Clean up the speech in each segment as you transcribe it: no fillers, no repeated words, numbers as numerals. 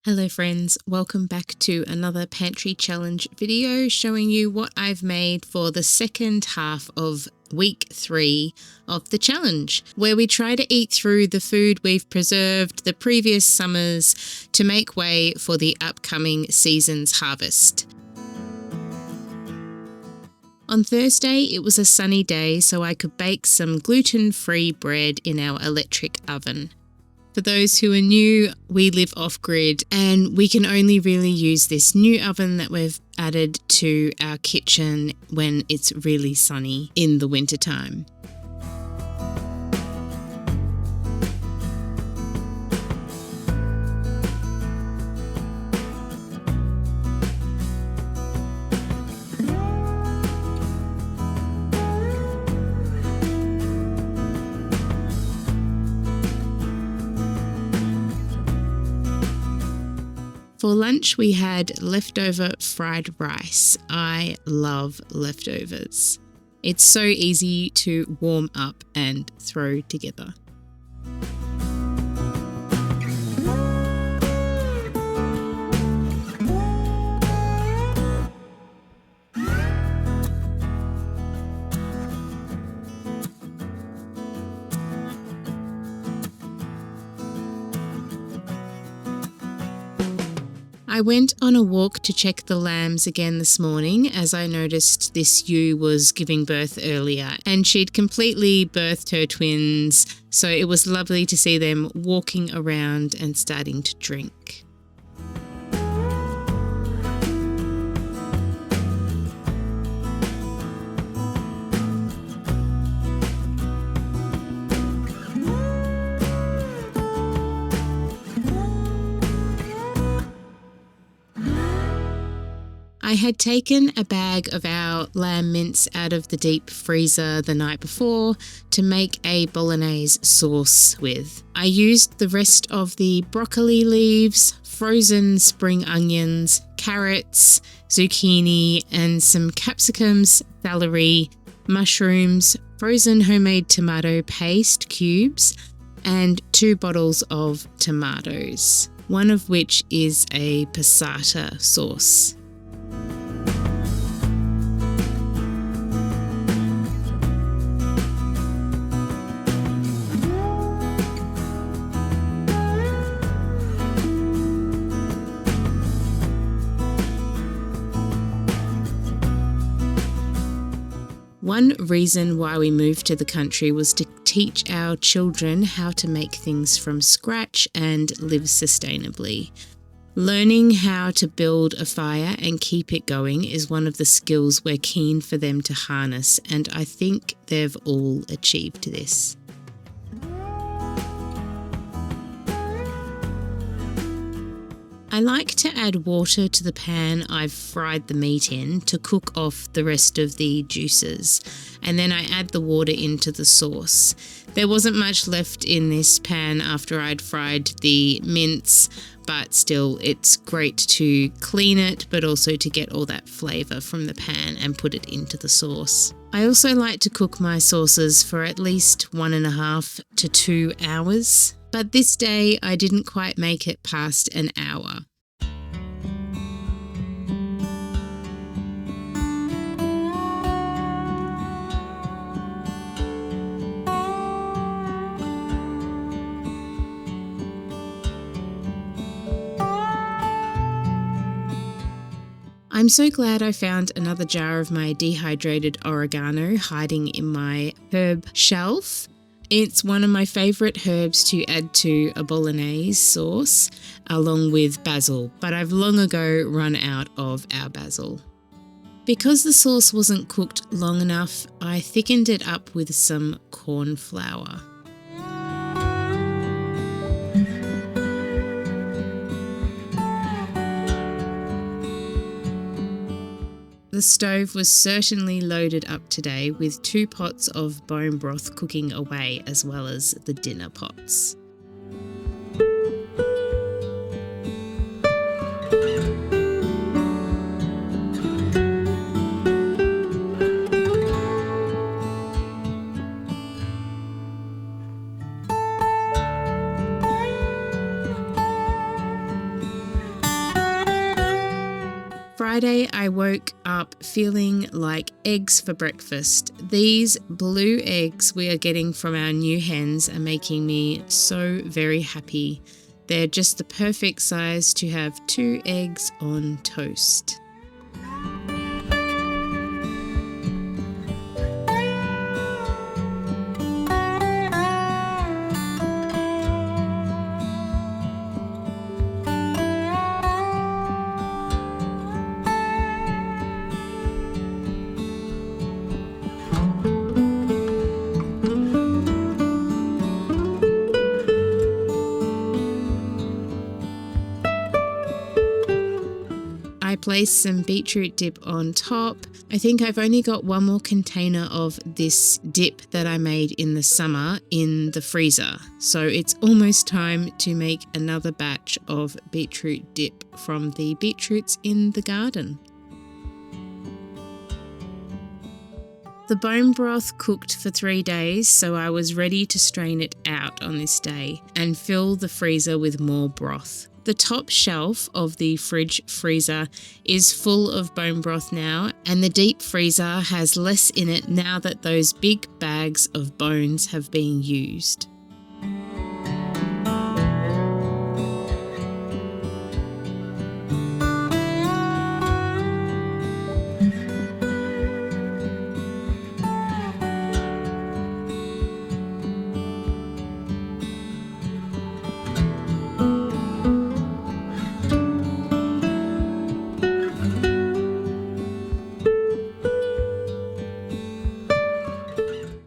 Hello friends, welcome back to another Pantry Challenge video showing you what I've made for the second half of week 3 of the challenge, where we try to eat through the food we've preserved the previous summers to make way for the upcoming season's harvest. On Thursday, it was a sunny day, so I could bake some gluten-free bread in our electric oven. For those who are new, we live off-grid and we can only really use this new oven that we've added to our kitchen when it's really sunny in the wintertime. For lunch, we had leftover fried rice. I love leftovers. It's so easy to warm up and throw together. I went on a walk to check the lambs again this morning as I noticed this ewe was giving birth earlier and she'd completely birthed her twins, so it was lovely to see them walking around and starting to drink. I had taken a bag of our lamb mince out of the deep freezer the night before to make a bolognese sauce with. I used the rest of the broccoli leaves, frozen spring onions, carrots, zucchini, and some capsicums, celery, mushrooms, frozen homemade tomato paste cubes, and 2 bottles of tomatoes, one of which is a passata sauce. One reason why we moved to the country was to teach our children how to make things from scratch and live sustainably. Learning how to build a fire and keep it going is one of the skills we're keen for them to harness, and I think they've all achieved this. I like to add water to the pan I've fried the meat in to cook off the rest of the juices, and then I add the water into the sauce. There wasn't much left in this pan after I'd fried the mince, but still it's great to clean it, but also to get all that flavour from the pan and put it into the sauce. I also like to cook my sauces for at least 1.5 to 2 hours. But this day I didn't quite make it past an hour. I'm so glad I found another jar of my dehydrated oregano hiding in my herb shelf. It's one of my favourite herbs to add to a bolognese sauce, along with basil, but I've long ago run out of our basil. Because the sauce wasn't cooked long enough, I thickened it up with some corn flour. The stove was certainly loaded up today with 2 pots of bone broth cooking away, as well as the dinner pots. Friday, I woke up feeling like eggs for breakfast. These blue eggs we are getting from our new hens are making me so very happy. They're just the perfect size to have 2 eggs on toast. I placed some beetroot dip on top. I think I've only got one more container of this dip that I made in the summer in the freezer. So it's almost time to make another batch of beetroot dip from the beetroots in the garden. The bone broth cooked for 3 days, so I was ready to strain it out on this day and fill the freezer with more broth. The top shelf of the fridge freezer is full of bone broth now, and the deep freezer has less in it now that those big bags of bones have been used.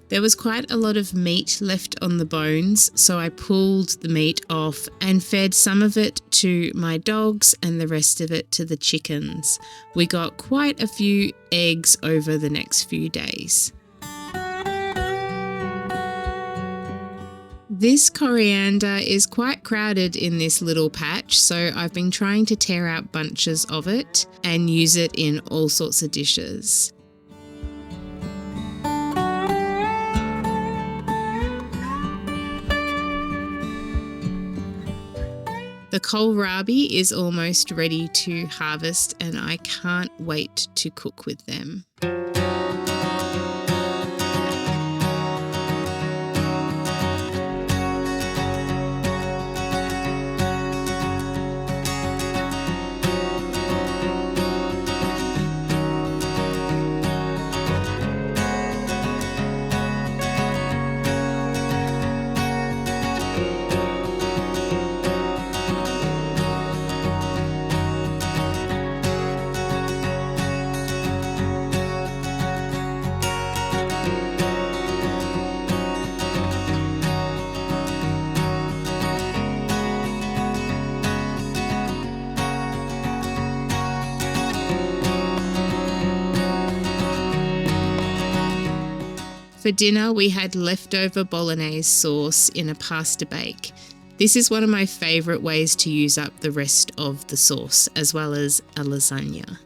There was quite a lot of meat left on the bones, so I pulled the meat off and fed some of it to my dogs and the rest of it to the chickens. We got quite a few eggs over the next few days. This coriander is quite crowded in this little patch, so I've been trying to tear out bunches of it and use it in all sorts of dishes. The kohlrabi is almost ready to harvest and I can't wait to cook with them. For dinner, we had leftover bolognese sauce in a pasta bake. This is one of my favourite ways to use up the rest of the sauce, as well as a lasagna.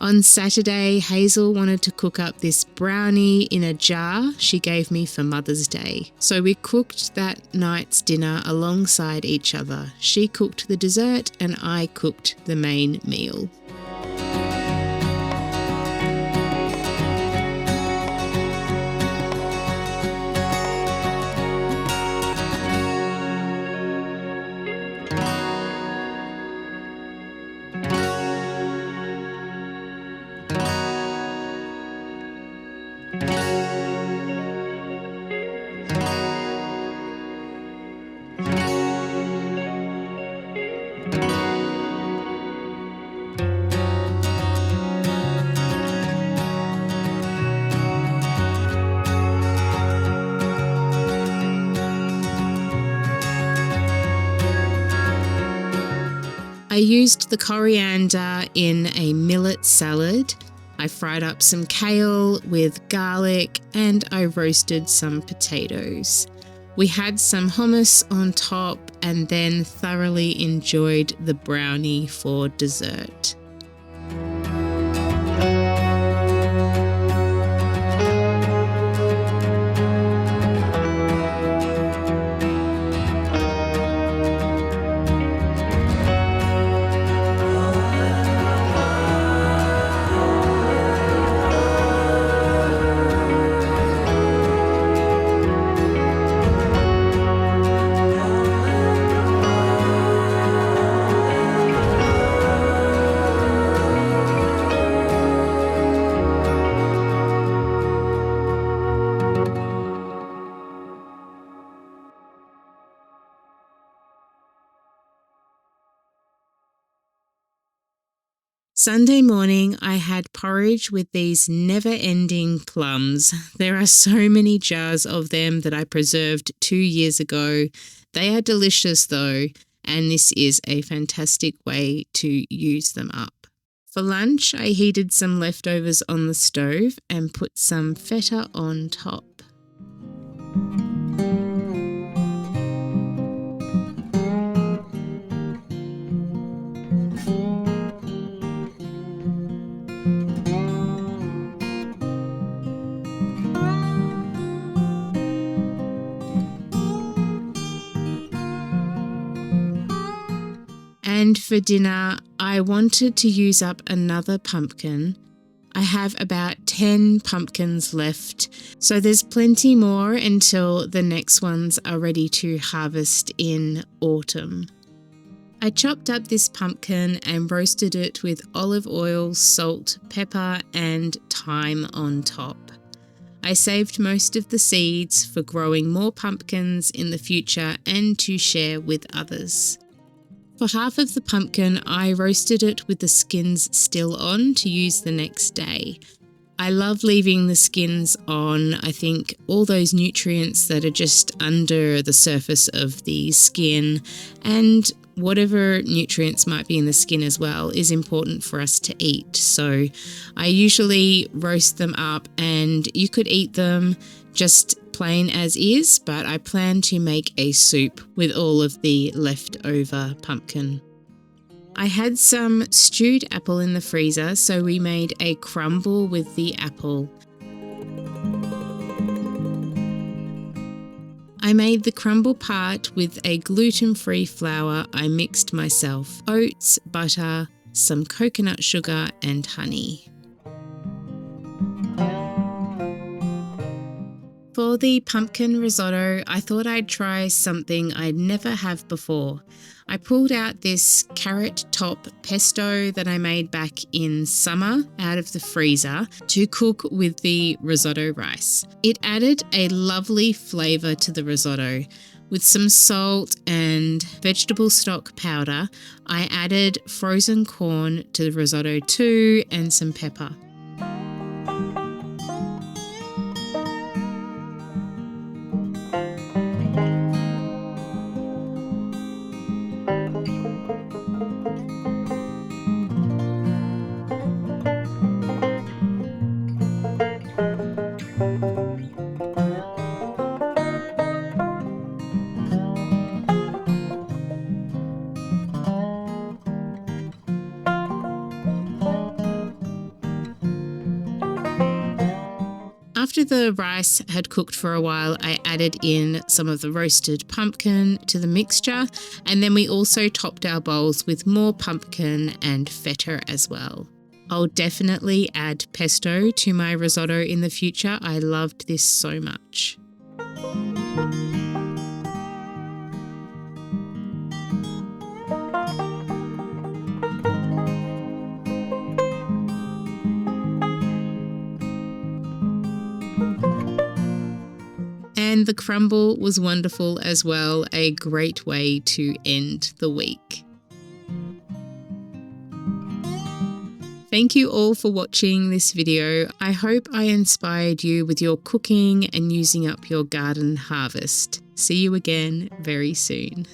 On Saturday, Hazel wanted to cook up this brownie in a jar she gave me for Mother's Day. So we cooked that night's dinner alongside each other. She cooked the dessert and I cooked the main meal. I used the coriander in a millet salad. I fried up some kale with garlic and I roasted some potatoes. We had some hummus on top and then thoroughly enjoyed the brownie for dessert. Sunday morning, I had porridge with these never-ending plums. There are so many jars of them that I preserved 2 years ago. They are delicious though, and this is a fantastic way to use them up. For lunch, I heated some leftovers on the stove and put some feta on top. And for dinner, I wanted to use up another pumpkin. I have about 10 pumpkins left, so there's plenty more until the next ones are ready to harvest in autumn. I chopped up this pumpkin and roasted it with olive oil, salt, pepper, and thyme on top. I saved most of the seeds for growing more pumpkins in the future and to share with others. For half of the pumpkin, I roasted it with the skins still on to use the next day. I love leaving the skins on. I think all those nutrients that are just under the surface of the skin and whatever nutrients might be in the skin as well is important for us to eat. So I usually roast them up, and you could eat them just plain as is, but I plan to make a soup with all of the leftover pumpkin. I had some stewed apple in the freezer, so we made a crumble with the apple. I made the crumble part with a gluten-free flour I mixed myself: oats, butter, some coconut sugar and honey. For the pumpkin risotto, I thought I'd try something I'd never have before. I pulled out this carrot top pesto that I made back in summer out of the freezer to cook with the risotto rice. It added a lovely flavour to the risotto. With some salt and vegetable stock powder, I added frozen corn to the risotto too, and some pepper. After the rice had cooked for a while, I added in some of the roasted pumpkin to the mixture, and then we also topped our bowls with more pumpkin and feta as well. I'll definitely add pesto to my risotto in the future. I loved this so much. And the crumble was wonderful as well, a great way to end the week. Thank you all for watching this video. I hope I inspired you with your cooking and using up your garden harvest. See you again very soon.